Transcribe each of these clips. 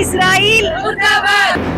Israel मुर्दाबाद।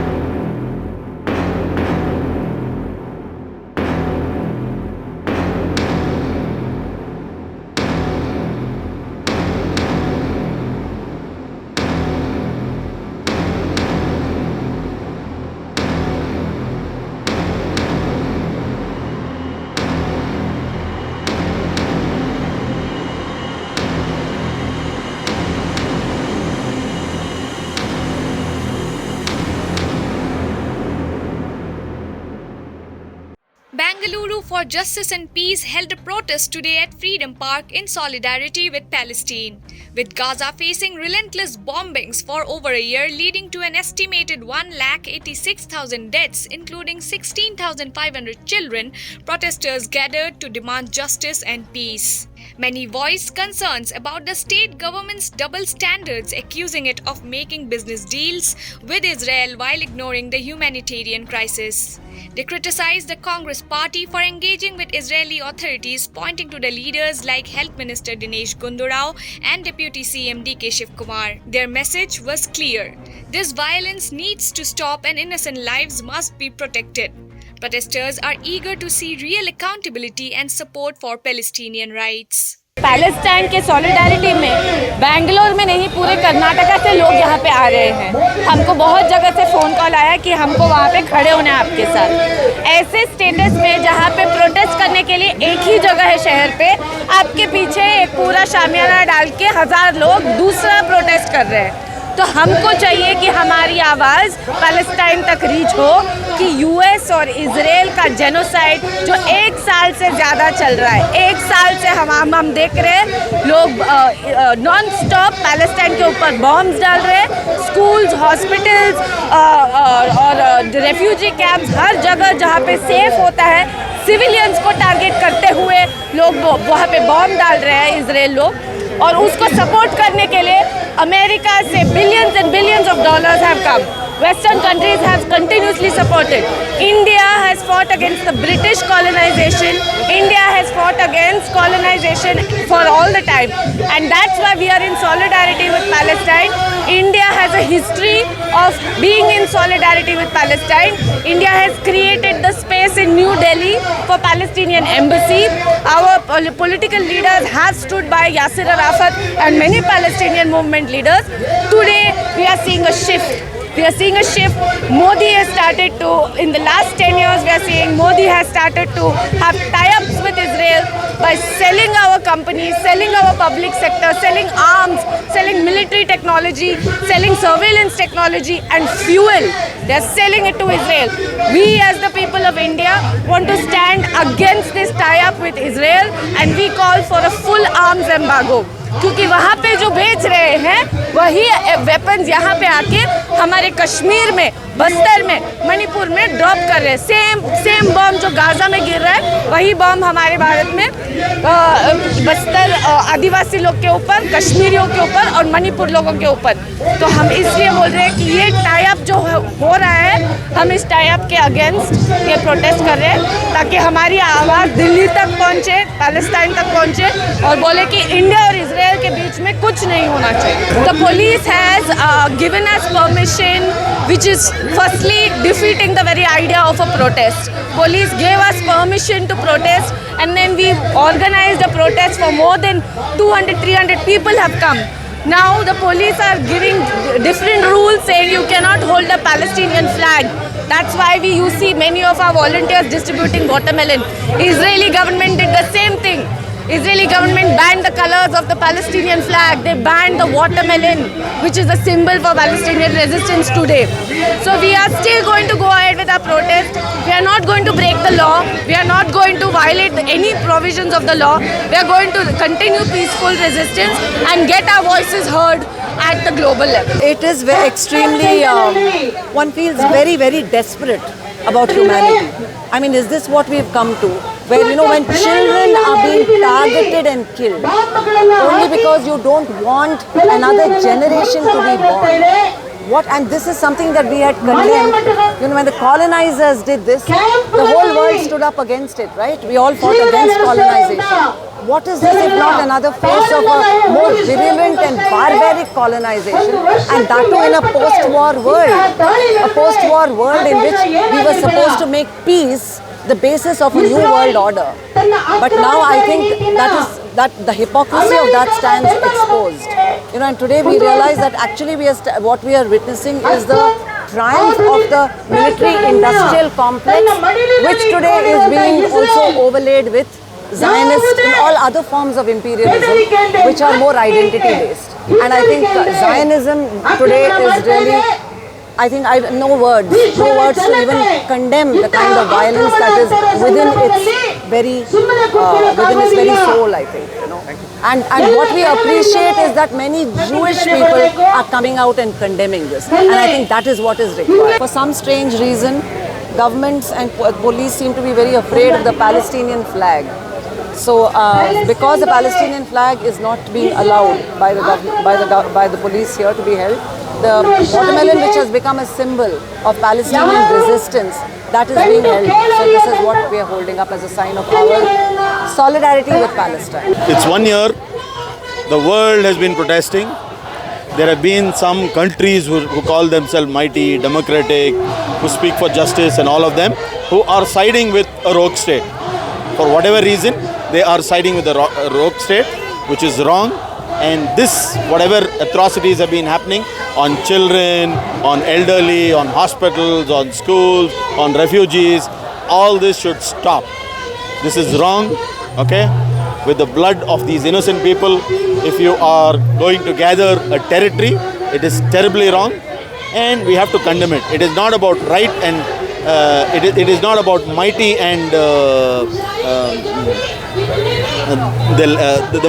Bengaluru for Justice and Peace held a protest today at Freedom Park in solidarity with Palestine. With Gaza facing relentless bombings for over a year, leading to an estimated 186,000 deaths, including 16,500 children, protesters gathered to demand justice and peace. Many voiced concerns about the state government's double standards, accusing it of making business deals with Israel while ignoring the humanitarian crisis. They criticized the Congress party for engaging with Israeli authorities, pointing to the leaders like Health Minister Dinesh Gundurao and Deputy CM DK Shivkumar. Their message was clear: this violence needs to stop and innocent lives must be protected. Protesters are eager to see real accountability and support for Palestinian rights. Palestine के solidarity में बेंगलोर में नहीं पूरे कर्नाटका से लोग यहाँ पे आ रहे हैं। हमको बहुत जगह से फ़ोन कॉल आया कि हमको वहाँ पे खड़े होना है आपके साथ। ऐसे स्टेटस में जहाँ पे प्रोटेस्ट करने के लिए एक ही जगह है शहर पे, आपके पीछे एक पूरा शामियाना डाल के 1000 लोग दूसरा प्रोटेस्ट कर रहे हैं। तो हमको चाहिए कि हमारी आवाज़ पैलेस्टाइन तक रीच हो कि यूएस और इजराइल का जेनोसाइड जो 1 साल से ज़्यादा चल रहा है, 1 साल से हम देख रहे हैं लोग नॉन स्टॉप पैलेस्टाइन के ऊपर बॉम्ब्स डाल रहे हैं। स्कूल्स, हॉस्पिटल्स और रेफ्यूजी कैंप्स, हर जगह जहाँ पे सेफ होता है, सिविलियंस को टारगेट करते हुए लोग वहाँ पे बॉम्ब डाल रहे हैं इजराइल लोग। और उसको सपोर्ट करने के लिए अमेरिका से billions and billions of dollars have come. Western countries have continuously supported. India has fought against the British colonization. India has fought against colonization for all the time. And that's why we are in solidarity with Palestine. India has a history of being in solidarity with Palestine. India has created the space in New Delhi for Palestinian embassy. Our political leaders have stood by Yasser Arafat and many Palestinian movement leaders. Today we are seeing a shift. We are seeing a shift. Modi has started to, in the last 10 years, we are seeing Modi has started to have tie-ups with Israel by selling our companies, selling our public sector, selling arms, selling military technology, selling surveillance technology and fuel. They are selling it to Israel. We as the people of India want to stand against this tie-up with Israel and we call for a full arms embargo. क्योंकि वहाँ पे जो बेच रहे हैं वही weapons यहाँ पे आके हमारे कश्मीर में, बस्तर में, मणिपुर में ड्रॉप कर रहे हैं। सेम बॉम्ब जो गाजा में गिर रहा है वही बॉम्ब हमारे भारत में बस्तर आदिवासी लोग के ऊपर, कश्मीरियों के ऊपर और मणिपुर लोगों के ऊपर। तो हम इसलिए बोल रहे हैं कि ये टाई-अप जो हो रहा है, हम इस टाई-अप के अगेंस्ट ये प्रोटेस्ट कर रहे हैं ताकि हमारी आवाज़ दिल्ली तक पहुँचे, पैलेस्टाइन तक पहुँचे और बोले कि इंडिया और इजराइल के बीच में कुछ नहीं होना चाहिए। The police has given us permission which is firstly defeating the very idea of a protest. Police gave us permission to protest and then we organized a protest for more than 200-300 people have come. Now the police are giving different rules saying you cannot hold a Palestinian flag. That's why you see many of our volunteers distributing watermelon. Israeli government did the same thing. Israeli government banned the colors of the Palestinian flag. They banned the watermelon, which is a symbol for Palestinian resistance today. So we are still going to go ahead with our protest. We are not going to break the law. We are not going to violate any provisions of the law. We are going to continue peaceful resistance and get our voices heard at the global level. It is very extremely, one feels very, very desperate about humanity. I mean, is this what we've come to? Where, when children are being targeted and killed only because you don't want another generation to be born. what, and this is something that we had condemned. You know, when the colonizers did this, the whole world stood up against it, right? We all fought against colonization. What is this if not another face of a more virulent and barbaric colonization, and that too in a post-war world, a post-war world in which we were supposed to make peace the basis of a new world order. But now I think that the hypocrisy of that stands exposed. You know, and today we realize that actually what we are witnessing is the triumph of the military-industrial complex, which today is being also overlaid with Zionist and all other forms of imperialism, which are more identity-based. And I think Zionism today is really, I think no words to even condemn the kind of violence that is within its very soul, I think. You know. And what we appreciate is that many Jewish people are coming out and condemning this. And I think that is what is required. For some strange reason, governments and police seem to be very afraid of the Palestinian flag. So, because the Palestinian flag is not being allowed by the police here to be held, the watermelon, which has become a symbol of Palestinian resistance, that is being held. So this is what we are holding up as a sign of our solidarity with Palestine. It's 1 year. The world has been protesting. There have been some countries who call themselves mighty, democratic, who speak for justice, and all of them, who are siding with a rogue state. For whatever reason, they are siding with the rogue state, which is wrong. And this, whatever atrocities have been happening on children, on elderly, on hospitals, on schools, on refugees, all this should stop. This is wrong, okay? With the blood of these innocent people, if you are going to gather a territory, it is terribly wrong, and we have to condemn it. It is not about right and it is not about mighty and the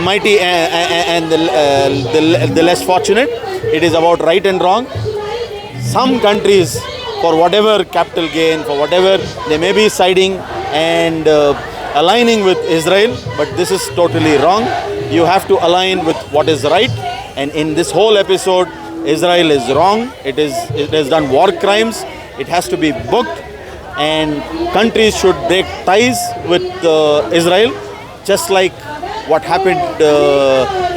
mighty and the less fortunate. It is about right and wrong. Some countries, for whatever capital gain, for whatever they may be siding and aligning with Israel, but this is totally wrong. You have to align with what is right, and in this whole episode, Israel is wrong. It has done war crimes. It has to be booked, and countries should break ties with Israel, just like what happened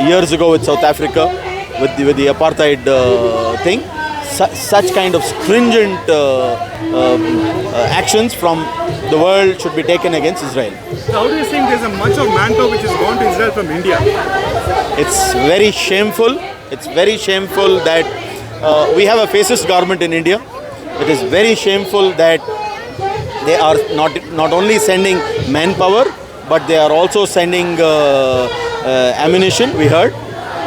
years ago with South Africa with the apartheid thing. Such kind of stringent actions from the world should be taken against Israel. How do you think there's a much of manpower which has gone to Israel from India? It's very shameful. It's very shameful that we have a fascist government in India. It is very shameful that they are not only sending manpower, but they are also sending ammunition, we heard,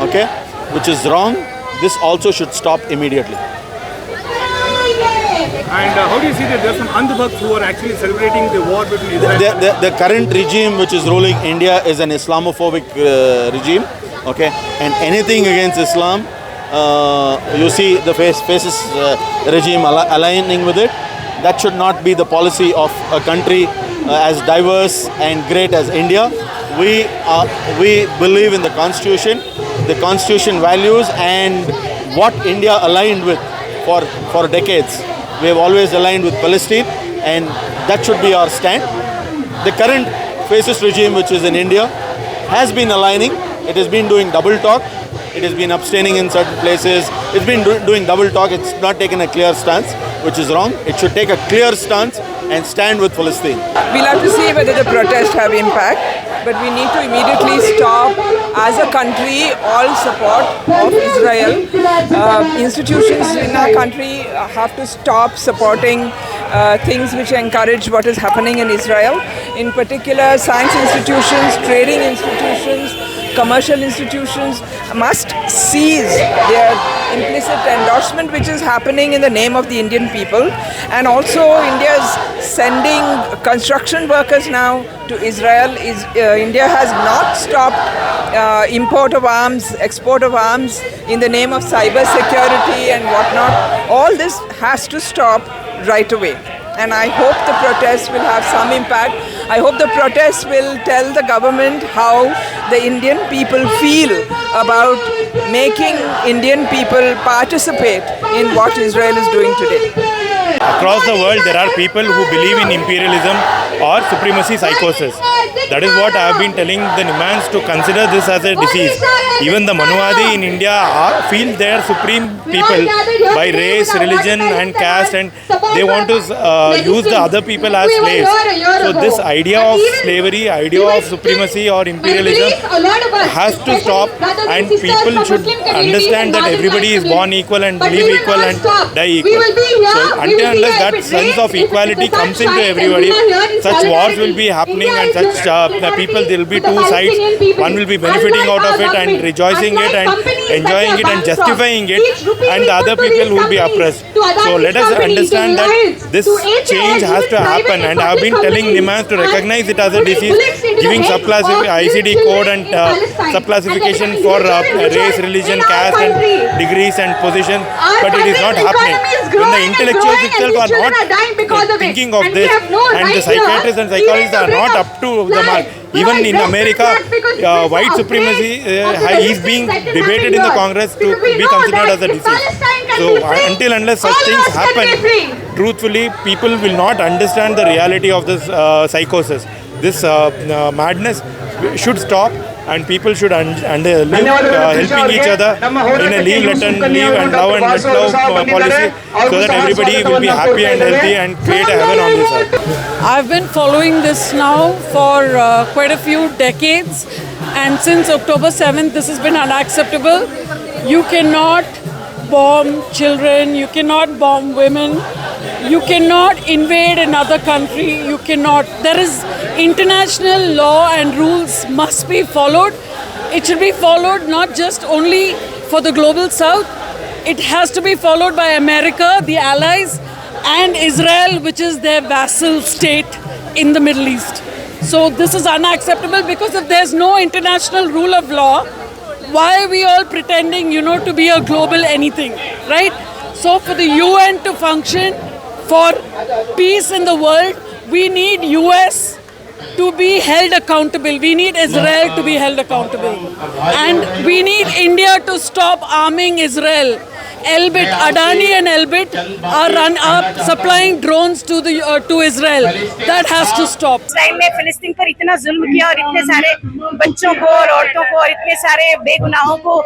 okay, which is wrong. This also should stop immediately. And how do you see that there are some Andhbhakts who are actually celebrating the war between Israel and the current regime which is ruling India is an Islamophobic regime, okay, and anything against Islam, you see the fascist regime aligning with it. That should not be the policy of a country as diverse and great as India. We believe in the Constitution values, and what India aligned with for decades. We have always aligned with Palestine, and that should be our stand. The current fascist regime which is in India has been aligning. It has been doing double talk. It has been abstaining in certain places. It's been doing double talk. It's not taken a clear stance, which is wrong. It should take a clear stance and stand with Palestine. We'll have to see whether the protests have impact, but we need to immediately stop, as a country, all support of Israel. Institutions in our country have to stop supporting things which encourage what is happening in Israel. In particular, science institutions, trading institutions, commercial institutions must cease their implicit endorsement which is happening in the name of the Indian people. And also India is sending construction workers now to Israel. India has not stopped import of arms, export of arms in the name of cyber security and whatnot. All this has to stop right away. And I hope the protests will have some impact I hope the protests will tell the government how the Indian people feel about making Indian people participate in what Israel is doing today. Across the world, there are people who believe in imperialism or supremacy psychosis. That is what I have been telling the Nimans to consider this as a disease. Even the Manuwadi in India feel they are supreme people by race, religion and caste, and they want to use the other people as slaves. So this idea of slavery, idea of supremacy or imperialism has to stop, and people should understand that everybody is born equal and live equal and die equal. So until unless that sense of equality comes into everybody, such wars will be happening, and such people, there will be two sides. One will be benefiting out of it and rejoicing it and enjoying it and justifying it, and the other people will be oppressed. So let us understand that this change has to happen, and I have been telling Nimans to recognize it as a disease, giving ICD code and subclassification for race, religion, caste and degrees and position, but it is not happening. When the intellectuals itself are not thinking of this, and the psychiatrists and psychologists are not up to the mark. Even in America, white supremacy is being debated in the Congress to be considered as a disease. So until unless such things happen, truthfully, people will not understand the reality of this psychosis. This madness should stop, and people should live helping each other in a leave, let and live and love and let love policy, so that everybody will be happy and healthy and create a heaven on this earth. I've been following this now for quite a few decades, and since October 7th this has been unacceptable. You cannot bomb children, you cannot bomb women, you cannot invade another country, you cannot. There is international law and rules must be followed. It should be followed not just only for the global south, it has to be followed by America, the allies, and Israel, which is their vassal state in the Middle East. So this is unacceptable, because if there's no international rule of law, why are we all pretending, to be a global anything, right? So for the UN to function, for peace in the world, we need US to be held accountable. We need Israel to be held accountable. And we need India to stop arming Israel. Elbit, Adani and Elbit are supplying drones to Israel. That has to stop. Israel ने फिलिस्तीन पर इतना जुल्म किया और इतने सारे बच्चों को और औरतों को और इतने सारे बेगुनाहों को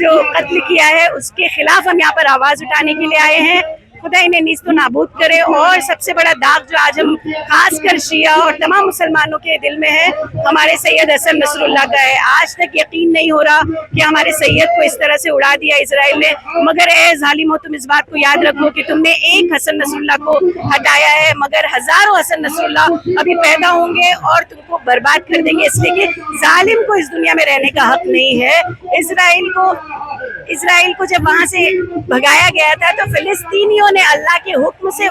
जो कत्ल किया है, उसके खिलाफ हम यहाँ पर आवाज उठाने के लिए आए हैं। खुदा इन्हें नीस्तो नाबूद करे। और सबसे बड़ा दाग जो आज हम खासकर शिया और तमाम मुसलमानों के दिल में है, हमारे सैयद हसन नसरुल्लाह का है। आज तक यकीन नहीं हो रहा कि हमारे सैयद को इस तरह से उड़ा दिया इसराइल ने, मगर ए जालिमो, तुम इस बात को याद रखो कि तुमने एक हसन नसरुल्लाह को हटाया है, मगर हजारों हसन नसरुल्लाह अभी पैदा होंगे और तुमको बर्बाद कर देंगे, इसलिए कि जालिम को इस दुनिया में रहने का हक नहीं है। इसराइल को जब वहां से भगाया गया था तो फिलिस्तीनियों ने अल्लाह के हुक्म से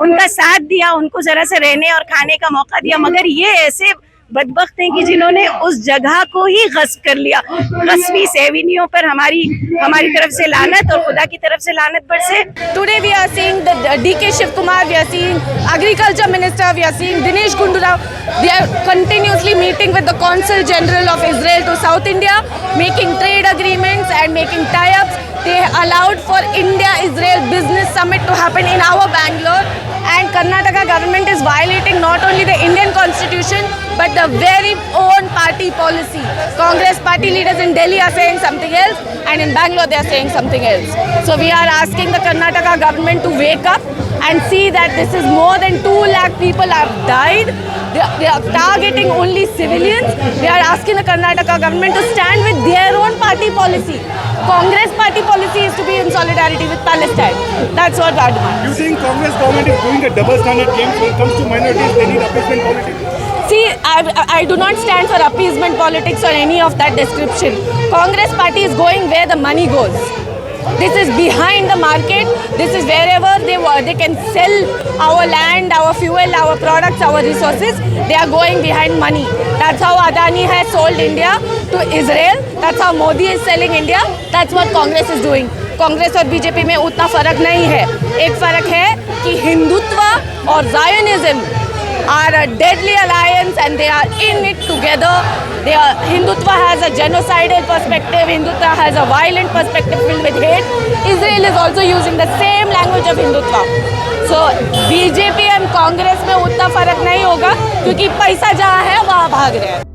उनका साथ दिया, उनको जरा सा रहने और खाने का मौका दिया, मगर ये ऐसे बदबख्त हैं कि जिन्होंने उस जगह को ही गस्ब कर लिया। गस्बी सहवीनियों पर हमारी तरफ से लानत और खुदा की तरफ से लानत बरसे। Today we are seeing the DK Shiv Kumar, we are seeing Agriculture Minister, we are seeing Dinesh Gundu Rao. They are continuously meeting with the Consul General of Israel to South India, making trade agreements and making tie-ups. They allowed for India-Israel Business Summit to happen in our Bangalore, and Karnataka government is violating not only the Indian constitution but the very own party policy. Congress party leaders in Delhi are saying something else, and in Bangalore they are saying something else. So we are asking the Karnataka government to wake up and see that this is more than 2 lakh people have died. They are targeting only civilians. We are asking the Karnataka government to stand with their own party policy. Congress party policy is to be in solidarity with Palestine. That's what our demand. You think Congress government is doing a double standard game when it comes to minorities? They need appeasement politics. See, I do not stand for appeasement politics or any of that description. Congress party is going where the money goes. This is behind the market. This is wherever they can sell our land, our fuel, our products, our resources. They are going behind money. That's how Adani has sold India to Israel. That's how Modi is selling India. That's what Congress is doing. Congress और BJP में उतना फर्क नहीं है। एक फर्क है कि हिंदुत्व और Zionism are a deadly alliance and they are in it together. Hindutva has a genocidal perspective, Hindutva has a violent perspective filled with hate. Israel is also using the same language of Hindutva. So BJP and Congress में उतना फर्क नहीं होगा क्योंकि पैसा जहाँ है वहाँ भाग रहे हैं.